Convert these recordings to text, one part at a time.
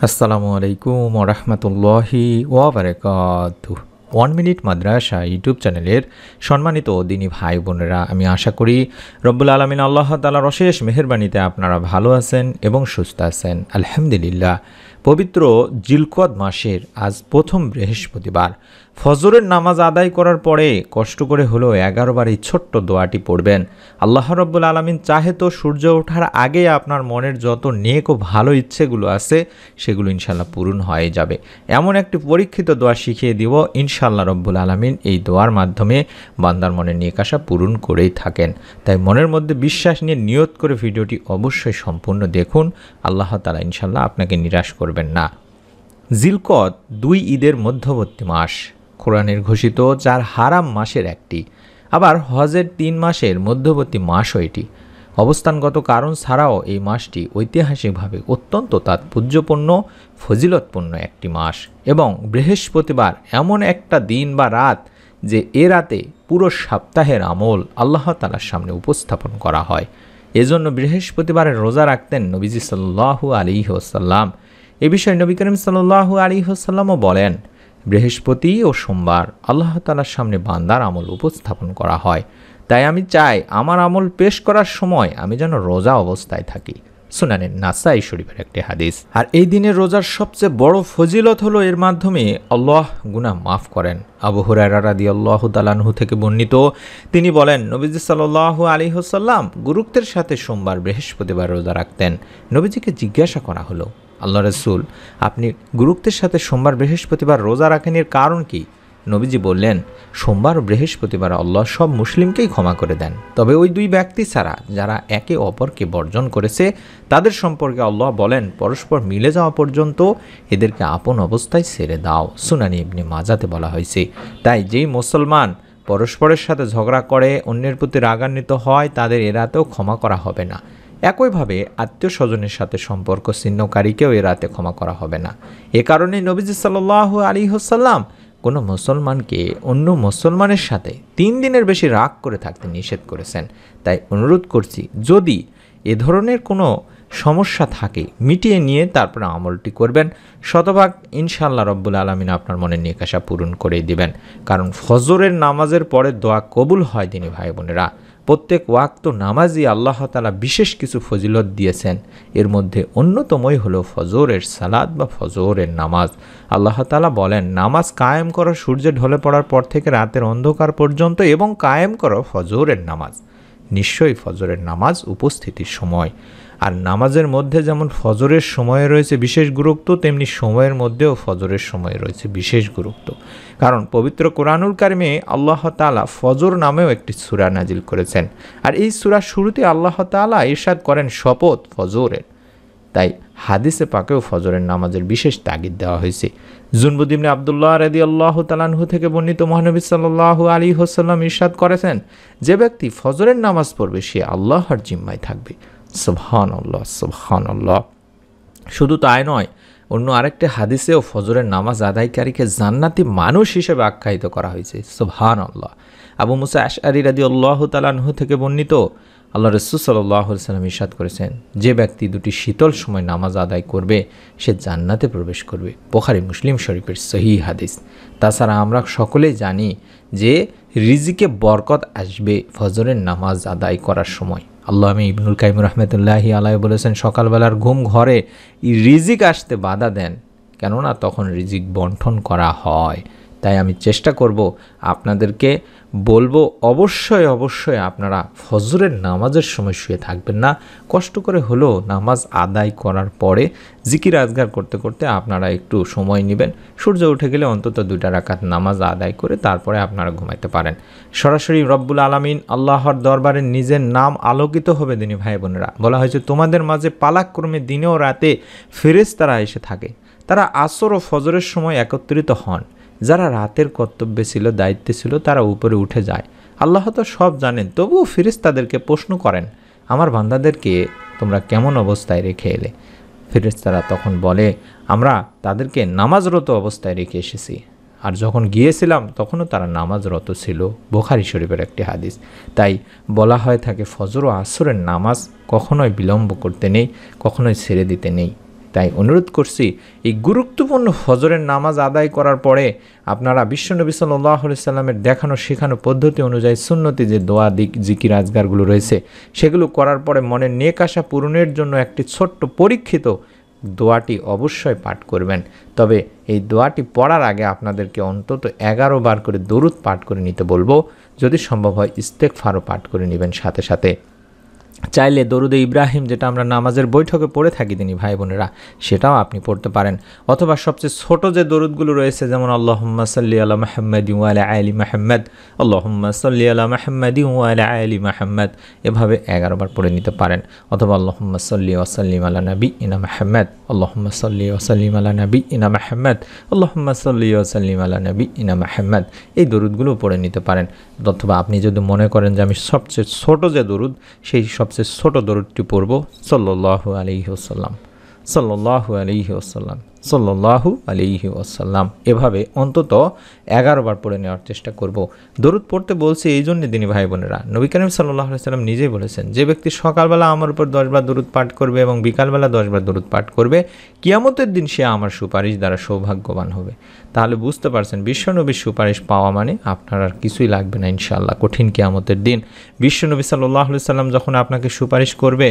আসসালামু আলাইকুম ওয়া রাহমাতুল্লাহি ওয়া বারাকাতুহু। 1 মিনিট মাদ্রাসা ইউটিউব চ্যানেলের সম্মানিত দিনী ভাই বোনেরা, আমি আশা করি রব্বুল আলামিন আল্লাহ তাআলার অশেষ মেহেরবানিতে আপনারা ভালো আছেন এবং সুস্থ আছেন। আলহামদুলিল্লাহ। পবিত্র জিলকদ মাসের আজ প্রথম বৃহস্পতিবার ফজরের নামাজ আদায় করার পরে কষ্ট করে হলেও 11 বার এই ছোট্ট দোয়াটি পড়বেন। আল্লাহ রব্বুল আলামিন চাহে তো সূর্য ওঠার আগে আপনার মনের যত নেক ও ভালো ইচ্ছেগুলো আছে সেগুলো ইনশাল্লাহ পূরণ হয়ে যাবে। এমন একটি পরীক্ষিত দোয়া শিখিয়ে দিব, ইনশাল্লাহ রব্বুল আলামিন এই দোয়ার মাধ্যমে বান্দার মনের নেক আশা পূরণ করেই থাকেন। তাই মনের মধ্যে বিশ্বাস নিয়ে নিয়ত করে ভিডিওটি অবশ্যই সম্পূর্ণ দেখুন। আল্লাহ তাআলা ইনশাল্লাহ আপনাকে নিরাশ করবেন না। জিলকদ 2 ঈদের মধ্যবর্তী মাস, কোরআনের ঘোষিত 4 হারাম মাসের একটি, আবার হজের 3 মাসের মধ্যবর্তী মাসও এটি। অবস্থানগত কারণ ছাড়াও এই মাসটি ঐতিহাসিকভাবে অত্যন্ত তাৎপর্যপূর্ণ ফজিলতপূর্ণ একটি মাস এবং বৃহস্পতিবার এমন একটা দিন বা রাত যে এ রাতে পুরো সপ্তাহের আমল আল্লাহ তাআলার সামনে উপস্থাপন করা হয়। এজন্য বৃহস্পতিবারের রোজা রাখতেন নবীজি সাল্লাল্লাহু আলাইহি ওয়াসাল্লাম। এ বিষয়ে নবী করিম সাল্লাল্লাহু আলাইহি ওয়াসাল্লামও বলেন, বৃহস্পতি ও সোমবার আল্লাহ তাআলার সামনে বান্দার আমল উপস্থাপন করা হয়। তাই আমি চাই আমার আমল পেশ করার সময় আমি যেন রোজা অবস্থায় থাকি। সুনানে নাসাই শরীফের একটি হাদিস। আর এই দিনের রোজার সবচেয়ে বড় ফজিলত হলো এর মাধ্যমে আল্লাহ গুনাহ মাফ করেন। আবু হুরায়রা রাদিয়াল্লাহু তাআলা আনহু থেকে বর্ণিত, তিনি বলেন, নবীজি সাল্লাল্লাহু আলাইহি ওয়াসাল্লাম গুরুত্বের সাথে সোমবার বৃহস্পতিবার রোজা রাখতেন। নবীজিকে জিজ্ঞাসা করা হলো, আল্লাহ রাসূল, আপনি গুরুত্বের সাথে সোমবার বৃহস্পতিবার রোজা রাখেন, এর কারণ কি? নবীজি বললেন, সোমবার ও বৃহস্পতিবার আল্লাহ সব মুসলিমকেই ক্ষমা করে দেন, তবে ওই 2 ব্যক্তি ছাড়া যারা একে অপরকে বর্জন করেছে তাদের সম্পর্কে আল্লাহ বলেন, পরস্পর মিলে যাওয়া পর্যন্ত এদেরকে আপন অবস্থায় ছেড়ে দাও। সুনানি ইবনে মাজাতে বলা হয়েছে। তাই যেই মুসলমান পরস্পরের সাথে ঝগড়া করে, অন্যের প্রতি রাগান্বিত হয়, তাদের এ রাতেও ক্ষমা করা হবে না। একইভাবে আত্মীয় স্বজনের সাথে সম্পর্ক ছিন্নকারীকেও এ রাতে ক্ষমা করা হবে না। এ কারণে নবীজি সাল্লাল্লাহু আলাইহি ওয়াসাল্লাম কোনো মুসলমানকে অন্য মুসলমানের সাথে 3 দিনের বেশি রাগ করে থাকতে নিষেধ করেছেন। তাই অনুরোধ করছি, যদি এ ধরনের কোনো সমস্যা থাকে মিটিয়ে নিয়ে তারপরে আমলটি করবেন, শতভাগ ইনশাআল্লাহ রব্বুল আলামিন আপনার মনের নেক আশা পূরণ করেই দিবেন। কারণ ফজরের নামাজের পরে দোয়া কবুল হয় দিনী ভাই বোনেরা। প্রত্যেক ওয়াক্ত নামাজই আল্লাহ তাআলা বিশেষ কিছু ফজিলত দিয়েছেন। এর মধ্যে অন্যতমই হলো ফজরের সালাত বা ফজরের নামাজ। আল্লাহ তাআলা বলেন, নামাজ কায়েম করো সূর্য ঢলে পড়ার পর থেকে রাতের অন্ধকার পর্যন্ত এবং কায়েম করো ফজরের নামাজ। নিশ্চয়ই ফজরের নামাজ উপস্থিতির সময়। আর নামাজের মধ্যে যেমন ফজরের সময়ে রয়েছে বিশেষ গুরুত্ব, তেমনি সময়ের মধ্যেও ফজরের সময়ে রয়েছে বিশেষ গুরুত্ব। কারণ পবিত্র কোরআনুল কারিমে আল্লাহ তাআলা ফজর নামেও একটি সূরা নাজিল করেছেন। আর এই সূরার শুরুতে আল্লাহ তাআলা ইরশাদ করেন, শপথ ফজরের। তাই হাদিসে পাকেও ফজরের নামাজের বিশেষ তাগিদ দেওয়া হয়েছে। জুনবুদ ইবনে আব্দুল্লাহ রাদিয়াল্লাহু তাআলা আনহু থেকে বর্ণিত, মহানবী সাল্লাল্লাহু আলাইহি ওয়াসাল্লাম ইরশাদ করেছেন, যে ব্যক্তি ফজরের নামাজ পড়বে সে আল্লাহর জিম্মায় থাকবে। সুবহানাল্লাহ, সুবহানাল্লাহ। শুধু তাই নয়, অন্য আরেকটি হাদিসেও ফজরের নামাজ আদায়কারীকে জান্নাতি মানুষ হিসেবে আখ্যায়িত করা হয়েছে। সুবহানাল্লাহ। আবু মুসা আশআরী রাদিয়াল্লাহু তাআলা আনহু থেকে বর্ণিত, আল্লাহ রাসূল সাল্লাল্লাহু আলাইহি ওয়াসাল্লাম ইরশাদ করেছেন, যে ব্যক্তি 2টি শীতল সময় নামাজ আদায় করবে সে জান্নাতে প্রবেশ করবে। বুখারী মুসলিম শরীফের সহিহ হাদিস। তাছাড়া আমরা সকলেই জানি যে রিজিকে বরকত আসবে ফজরের নামাজ আদায় করার সময়। আল্লামা ইবনুল কাইয়িম রাহমাতুল্লাহি আলাইহি বলেছেন, সকালবেলার ঘুম ঘরে রিজিক আসতে বাধা দেন, কেননা তখন রিজিক বন্টন করা হয়। তাই আমি চেষ্টা করব, আপনাদেরকে বলবো, অবশ্যই অবশ্যই আপনারা ফজরের নামাজের সময় শুয়ে থাকবেন না। কষ্ট করে হলেও নামাজ আদায় করার পরে জিকির আজগার করতে করতে আপনারা একটু সময় নেবেন। সূর্য উঠে গেলে অন্তত 2টা রাকাত নামাজ আদায় করে তারপরে আপনারা ঘুমাইতে পারেন। সরাসরি রব্বুল আলামিন আল্লাহর দরবারে নিজের নাম আলোকিত হবে দিনী ভাই বোনেরা। বলা হয়েছে, তোমাদের মাঝে পালাক্রমে দিনে ও রাতে ফেরেশতারা এসে থাকে। তারা আসর ও ফজরের সময় একত্রিত হন। যারা রাতের কর্তব্যে ছিল, দায়িত্বে ছিল, তারা উপরে উঠে যায়। আল্লাহ তো সব জানেন, তবুও ফেরেশতাদেরকে প্রশ্ন করেন, আমার বান্দাদেরকে তোমরা কেমন অবস্থায় রেখে এলে? ফেরেশতারা তখন বলে, আমরা তাদেরকে নামাজরত অবস্থায় রেখে এসেছি, আর যখন গিয়েছিলাম তখনও তারা নামাজরত ছিল। বুখারী শরীফের একটি হাদিস। তাই বলা হয় থাকে, ফজর ও আসরের নামাজ কখনোই বিলম্ব করতে নেই, কখনোই ছেড়ে দিতে নেই। তাই অনুরোধ করছি এই গুরুত্বপূর্ণ ফজরের নামাজ আদায় করার পরে আপনারা বিশ্বনবী সাল্লাল্লাহু আলাইহি সাল্লামের দেখানো শেখানো পদ্ধতি অনুযায়ী সুন্নতি যে দোয়া জিকির আজগারগুলো রয়েছে সেগুলো করার পরে মনের নেক আশা পূরণের জন্য একটি ছোট্ট পরীক্ষিত দোয়াটি অবশ্যই পাঠ করবেন। তবে এই দোয়াটি পড়ার আগে আপনাদেরকে অন্তত 11 বার করে দরুদ পাঠ করে নিতে বলবো, যদি সম্ভব হয় ইস্তেগফারও পাঠ করে নেবেন সাথে সাথে। চাইলে দরুদে ইব্রাহিম যেটা আমরা নামাজের বৈঠকে পড়ে থাকি তিনি ভাই বোনেরা, সেটাও আপনি পড়তে পারেন। অথবা সবচেয়ে ছোট যে দরুদগুলো রয়েছে যেমন আল্লাহুম্মা সাল্লি আলা মুহাম্মাদ ওয়া আলা আলি মুহাম্মাদ, আল্লাহুম্মা সাল্লি আলা মুহাম্মাদ ওয়া আলা আলি মুহাম্মাদ, এভাবে 11 বার পড়ে নিতে পারেন। অথবা আল্লাহুম্মা সাল্লি ওয়া সাল্লিম আলা নাবিয়িনা মুহাম্মাদ, আল্লাহুম্মা সাল্লি ওয়া সাল্লিম আলা নাবিয়িনা মুহাম্মাদ, আল্লাহুম্মা সাল্লি ওয়া সাল্লিম আলা নাবিয়িনা মুহাম্মাদ, এই দরুদগুলো পড়ে নিতে পারেন। অথবা আপনি যদি মনে করেন যে আমি সবচেয়ে ছোট যে দরুদ সেই সবচেয়ে ছোট দরুদটি পড়ব সাল্লাল্লাহু আলাইহি ওয়াসাল্লাম, সাল্লাল্লাহু আলাইহি ওয়াসাল্লাম, সাল্লাল্লাহু আলাইহি ওয়াসাল্লাম, এভাবে অন্তত 11 বার পড়ে নেওয়ার চেষ্টা করব। দরুদ পড়তে বলছি এই জন্য দিনী ভাই বোনেরা, নবী করিম সাল্লাল্লাহু আলাইহি ওয়াসাল্লাম নিজেই বলেছেন যে ব্যক্তি সকালবেলা আমার উপর 10 বার দরুদ পাঠ করবে এবং বিকালবেলা 10 বার দরুদ পাঠ করবে, কিয়ামতের দিন সে আমার সুপারিশ দ্বারা সৌভাগ্যবান হবে। তাহলে বুঝতে পারছেন বিশ্বনবীর সুপারিশ পাওয়া মানে আপনার আর কিছুই লাগবে না ইনশাআল্লাহ কঠিন কিয়ামতের দিন। বিশ্বনবী সাল্লাল্লাহু আলাইহি ওয়াসাল্লাম যখন আপনাকে সুপারিশ করবে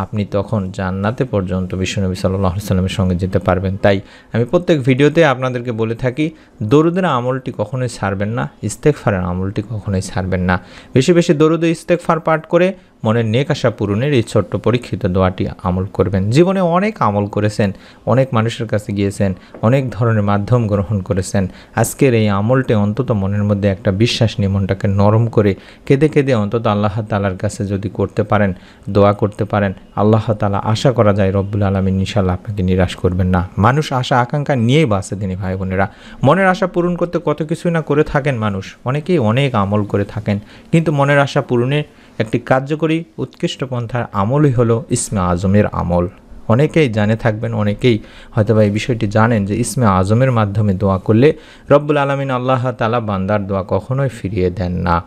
আপনি তখন জান্নাতে পর্যন্ত বিশ্বনবী সাল্লাল্লাহু আলাইহি ওয়াসাল্লামের সঙ্গে যেতে পারবেন। তাই আমি প্রত্যেক ভিডিওতে আপনাদেরকে বলে থাকি দরুদের আমলটি কখনোই ছাড়বেন না, ইস্তেগফারের আমলটি কখনোই ছাড়বেন না। বেশি বেশি দরুদ ও ইস্তেগফার পাঠ করে মনের নেক আশা পূরণের এই ছোট্ট পরীক্ষিত দোয়াটি আমল করবেন। জীবনে অনেক আমল করেছেন, অনেক মানুষের কাছে গিয়েছেন, অনেক ধরনের মাধ্যম গ্রহণ করেছেন। আজকের এই আমলটি অন্তত মনের মধ্যে একটা বিশ্বাস নিয়ে মনটাকে নরম করে কেঁদে কেঁদে অন্তত আল্লাহ তাআলার কাছে যদি করতে পারেন, দোয়া করতে পারেন, আল্লাহ তাআলা আশা করা যায় রব্বুল আলামিন ইনশাআল্লাহ আপনাকে নিরাশ করবেন না। মানুষ আশা আকাঙ্ক্ষা নিয়েই বাঁচে দিনী ভাই বোনেরা। মনের আশা পূরণ করতে কত কিছুই না করে থাকেন মানুষ, অনেকেই অনেক আমল করে থাকেন, কিন্তু মনের আশা পূরণে একটি কার্যকরী উৎকৃষ্ট পন্থার আমলই হলো ইসমে আজমের আমল। অনেকেই জানে থাকবেন, অনেকেই হয়তোবা এই বিষয়টি জানেন যে ইসমে আজমের মাধ্যমে দোয়া করলে রব্বুল আলামিন আল্লাহ তাআলা বান্দার দোয়া কখনোই ফিরিয়ে দেন না।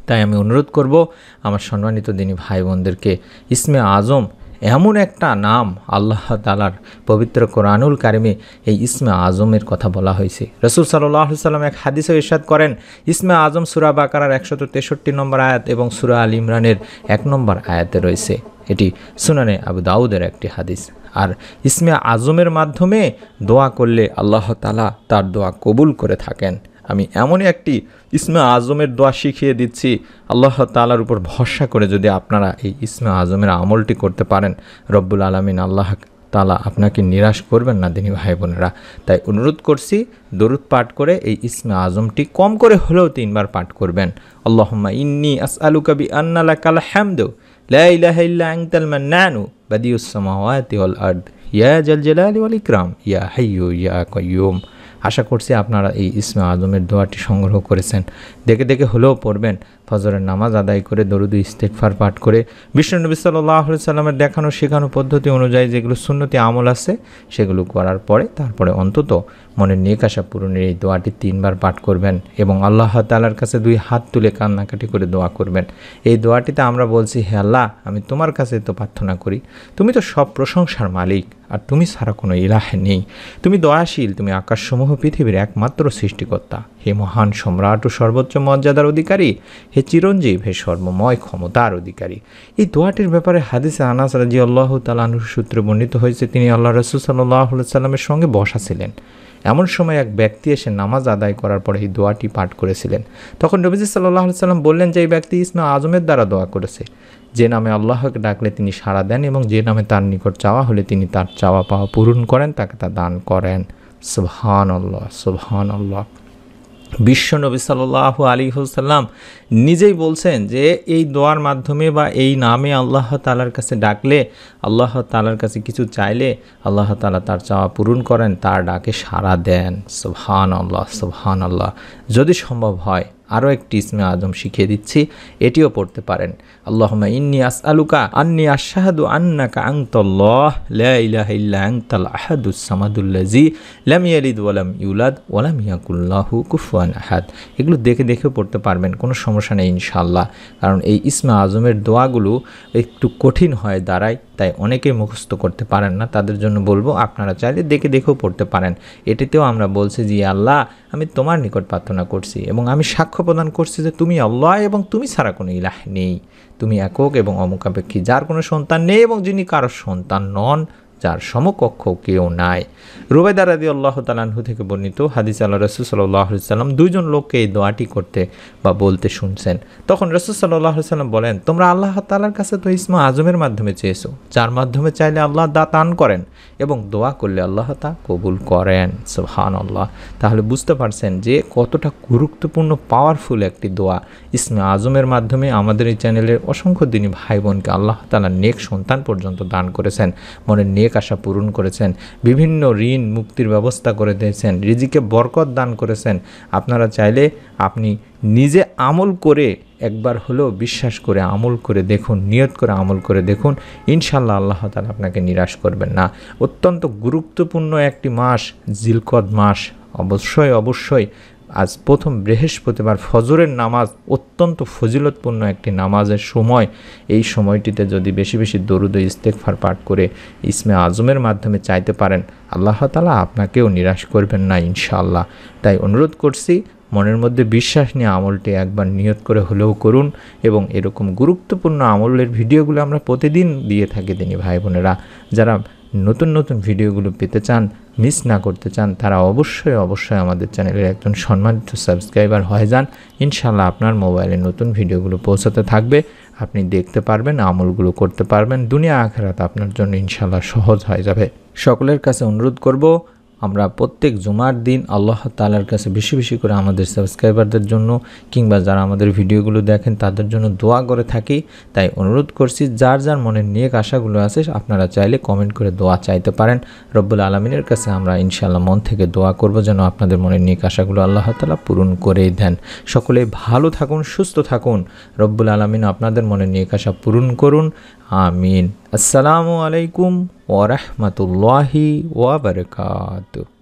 তাই আমি অনুরোধ করব আমার সম্মানিত দিনী ভাই বোনদেরকে, ইসমে আজম এমন একটা নাম, আল্লাহ তাআলার পবিত্র কোরআনুল কারিমে এই ইসমে আজমের কথা বলা হয়েছে। রাসূল সাল্লাল্লাহু আলাইহি ওয়াসাল্লাম এক হাদিসে ইরশাদ করেন, ইসমে আজম সূরা বাকারার 163 নম্বর আয়াত এবং সূরা আল ইমরানের 1 নম্বর আয়াতে রয়েছে। এটি সুনানে আবু দাউদের একটি হাদিস। আর ইসমে আজমের মাধ্যমে দোয়া করলে আল্লাহ তাআলা তার দোয়া কবুল করে থাকেন। আমি এমনই একটি ইসমে আজমের দোয়া শিখিয়ে দিচ্ছি, আল্লাহ তাআলার উপর ভরসা করে যদি আপনারা এই ইসমে আজমের আমলটি করতে পারেন রব্বুল আলামিন আল্লাহ তাআলা আপনাকে নিরাশ করবেন না দিনী ভাই বোনেরা। তাই অনুরোধ করছি দরুদ পাঠ করে এই ইসমে আজমটি কম করে হলেও 3 বার পাঠ করবেন। আল্লাহুম্মা ইন্নী আসআলুকা বিআন্না লাকাল হামদু লা ইলাহা ইল্লা আনতাল মান্নানু বাদিউস সামাওয়াতি ওয়াল আরদ ইয়া জাল জালালি ওয়াল ইকরাম ইয়া হাইয়্যু ইয়া কাইয়্যুম। আশা করছি আপনারা এই ইসমে আজমের দোয়াটি সংগ্রহ করেছেন, দেখে দেখে হলেও পড়বেন। ফজরের নামাজ আদায় করে দরুদ ইস্তেগফার পাঠ করে বিশ্বনবী সাল্লাল্লাহু আলাইহি সাল্লামের দেখানো শেখানো পদ্ধতি অনুযায়ী যেগুলো সুন্নতি আমল আছে সেগুলো করার পরে তারপরে অন্তত মনের নেক আশা পূরণের এই দোয়াটি 3 বার পাঠ করবেন এবং আল্লাহ তাআলার কাছে 2 হাত তুলে কান্নাকাটি করে দোয়া করবেন। এই দোয়াটিতে আমরা বলছি, হে আল্লাহ, আমি তোমার কাছে তো প্রার্থনা করি, তুমি তো সব প্রশংসার মালিক আর তুমি ছাড়া কোনো ইলাহ নেই, তুমি দয়াশীল, তুমি আকাশসমূহ পৃথিবীর একমাত্র সৃষ্টিকর্তা, হে মহান সম্রাট ও সর্বোচ্চ মর্যাদার অধিকারী, হে চিরঞ্জীব, হে সর্বময় ক্ষমতার অধিকারী। এই দোয়াটির ব্যাপারে হাদিসে আনাস রাদিয়াল্লাহু তাআলা আনহু সূত্রে বর্ণিত হয়েছে, তিনি আল্লাহ রাসূল সাল্লাল্লাহু আলাইহি সাল্লামের সঙ্গে বসা ছিলেন। এমন সময় এক ব্যক্তি এসে নামাজ আদায় করার পরে এই দোয়াটি পাঠ করেছিলেন। তখন নবীজি সাল্লাল্লাহু আলাইহি সাল্লাম বললেন যে এই ব্যক্তি ইসমে আজমের দ্বারা দোয়া করেছে, যে নামে আল্লাহকে ডাকলে তিনি সাড়া দেন এবং যে নামে তার নিকট চাওয়া হলে তিনি তার চাওয়া পাওয়া পূরণ করেন, তাকে তা দান করেন। সুবহানাল্লাহ, সুবহানাল্লাহ। বিশ্বনবী সাল্লাল্লাহু আলাইহি ওয়াসাল্লাম নিজেই বলছেন যে এই দোয়ার মাধ্যমে বা এই নামে আল্লাহ তাআলার কাছে ডাকলে, আল্লাহ তাআলার কাছে কিছু চাইলে আল্লাহ তাআলা তার চাওয়া পূরণ করেন, তার ডাকে সাড়া দেন। সুবহানাল্লাহ, সুবহানাল্লাহ। যদি সম্ভব হয় আরও একটি ইসমে আজম শিখিয়ে দিচ্ছি, এটিও পড়তে পারেন। আল্লাহুম্মা ইন্নী আসআলুকা আন্নী আশহাদু আন্নাকা আনতাল্লাহ লা ইলাহা ইল্লা আনতাল আহাদুস সামাদুল্লাযী লাম ইয়ালিদ ওয়া লাম ইউলাদ ওয়া লাম ইয়াকুল লাহু কুফুয়ান আহাদ। এগুলো দেখে দেখেও পড়তে পারবেন, কোনো সমস্যা নেই ইনশাআল্লাহ। কারণ এই ইসমে আজমের দোয়াগুলো একটু কঠিন হয় দাঁড়ায়, তাই অনেকেই মুখস্থ করতে পারেন না। তাদের জন্য বলবো আপনারা চাইলে দেখে দেখেও পড়তে পারেন। এটিতেও আমরা বলছি যে আল্লাহ, আমি তোমার নিকট প্রার্থনা করছি এবং আমি সাক্ষ্য প্রদান করছি যে তুমি আল্লাহ এবং তুমি ছাড়া কোনো ইলাহ নেই। তুমি একক এবং অমুখাপেক্ষী, যার কোনো সন্তান নেই এবং যিনি কারো সন্তান নন, যার সমকক্ষ কেউ নাই। রুবাইদা রাদিয়াল্লাহু তাআলা আনহু থেকে বর্ণিত হাদিস, আল্লাহ রাসূল সাল্লাল্লাহু আলাইহি ওয়াসাল্লাম দুইজন লোককে এই দোয়াটি করতে বা বলতে শুনছেন। তখন রাসূল সাল্লাল্লাহু আলাইহি ওয়াসাল্লাম বলেন, তোমরা আল্লাহ তাআলার কাছে তো ইসমে আজমের মাধ্যমে চেয়েছো, যার মাধ্যমে চাইলে আল্লাহ দান করেন এবং দোয়া করলে আল্লাহ তা কবুল করেন। সুবহানাল্লাহ। তাহলে বুঝতে পারছেন যে কতটা গুরুত্বপূর্ণ পাওয়ারফুল একটি দোয়া। ইসমে আজমের মাধ্যমে আমাদের এই চ্যানেলের অসংখ্য দিনী ভাই বোনকে আল্লাহ তাআলা নেক সন্তান পর্যন্ত দান করেছেন, মনের নেক আশা পূরণ করেছেন, বিভিন্ন ঋণ মুক্তির ব্যবস্থা করে দিয়েছেন, রিজিকে বরকত দান করেছেন। আপনারা চাইলে আপনি নিজে আমল করে একবার হলেও বিশ্বাস করে আমল করে দেখুন, নিয়ত করে আমল করে দেখুন, ইনশাআল্লাহ আল্লাহ তাআলা আপনাকে নিরাশ করবেন না। অত্যন্ত গুরুত্বপূর্ণ একটি মাস জিলকদ মাস। অবশ্যই আজ প্রথম বৃহস্পতিবার ফজরের নামাজ অত্যন্ত ফজিলতপূর্ণ একটি নামাজের সময়। এই সময়টিতে যদি বেশি বেশি দরুদ ও ইস্তেগফার পাঠ করে ইসমে আজমের মাধ্যমে চাইতে পারেন, আল্লাহ তাআলা আপনাকেও নিরাশ করবেন না ইনশাআল্লাহ। তাই অনুরোধ করছি, মনের মধ্যে বিশ্বাস নিয়ে আমলটি একবার নিয়ত করে হলেও করুন। এবং এরকম গুরুত্বপূর্ণ আমলের ভিডিওগুলো আমরা প্রতিদিন দিয়ে থাকি দিনী ভাই বোনেরা। যারা নতুন নতুন ভিডিওগুলো পেতে চান, মিস না করতে চান, তারা অবশ্যই আমাদের চ্যানেলের একজন সম্মানিত সাবস্ক্রাইবার হয়ে যান। ইনশাআল্লাহ আপনার মোবাইলে নতুন ভিডিওগুলো পৌঁছাতে থাকবে, আপনি দেখতে পারবেন, আমলগুলো করতে পারবেন, দুনিয়া আখিরাত আপনার জন্য ইনশাআল্লাহ সহজ হয়ে যাবে। সকলের কাছে অনুরোধ করব, আমরা প্রত্যেক জুমার দিন আল্লাহ তাআলার কাছে বেশি বেশি করে আমাদের সাবস্ক্রাইবারদের জন্য কিংবা যারা আমাদের ভিডিওগুলো দেখেন তাদের জন্য দোয়া করে থাকি। তাই অনুরোধ করছি, যার যার মনের নেক আশাগুলো আছে আপনারা চাইলে কমেন্ট করে দোয়া চাইতে পারেন। রব্বুল আলামিনের কাছে আমরা ইনশাআল্লাহ মন থেকে দোয়া করব যেন আপনাদের মনের নেক আশাগুলো আল্লাহ তাআলা পূরণ করেই দেন। সকলে ভালো থাকুন, সুস্থ থাকুন। রব্বুল আলামিন আপনাদের মনের নেক আশা পূরণ করুন। আমিন। আসসালামু আলাইকুম ওয়া রাহমাতুল্লাহি ওয়া বারাকাতুহু।